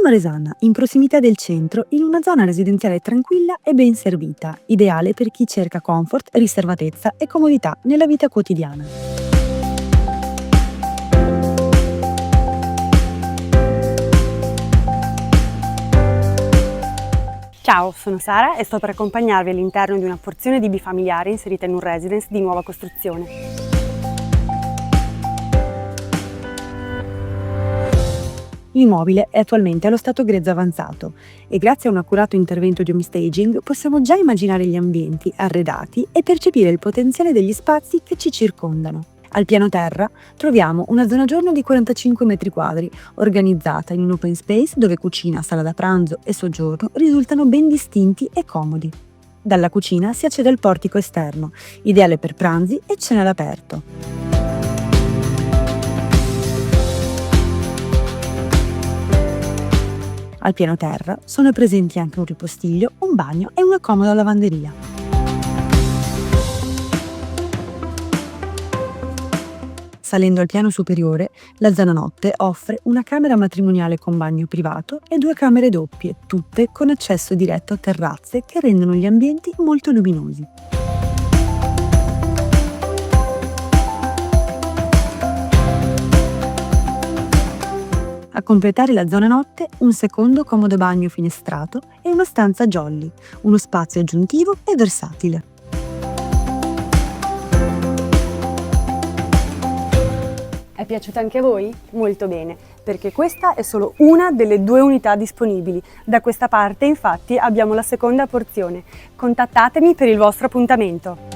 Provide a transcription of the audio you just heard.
Maresana, in prossimità del centro, in una zona residenziale tranquilla e ben servita, ideale per chi cerca comfort, riservatezza e comodità nella vita quotidiana. Ciao, sono Sara e sto per accompagnarvi all'interno di una porzione di bifamiliare inserita in un residence di nuova costruzione. L'immobile è attualmente allo stato grezzo avanzato e grazie a un accurato intervento di homestaging possiamo già immaginare gli ambienti arredati e percepire il potenziale degli spazi che ci circondano. Al piano terra troviamo una zona giorno di 45 m², organizzata in un open space dove cucina, sala da pranzo e soggiorno risultano ben distinti e comodi. Dalla cucina si accede al portico esterno, ideale per pranzi e cene all'aperto. Al piano terra sono presenti anche un ripostiglio, un bagno e una comoda lavanderia. Salendo al piano superiore, la zona notte offre una camera matrimoniale con bagno privato e 2 camere doppie, tutte con accesso diretto a terrazze che rendono gli ambienti molto luminosi. A completare la zona notte, un secondo comodo bagno finestrato e una stanza jolly, uno spazio aggiuntivo e versatile. È piaciuta anche a voi? Molto bene, perché questa è solo una delle 2 unità disponibili. Da questa parte, infatti, abbiamo la seconda porzione. Contattatemi per il vostro appuntamento.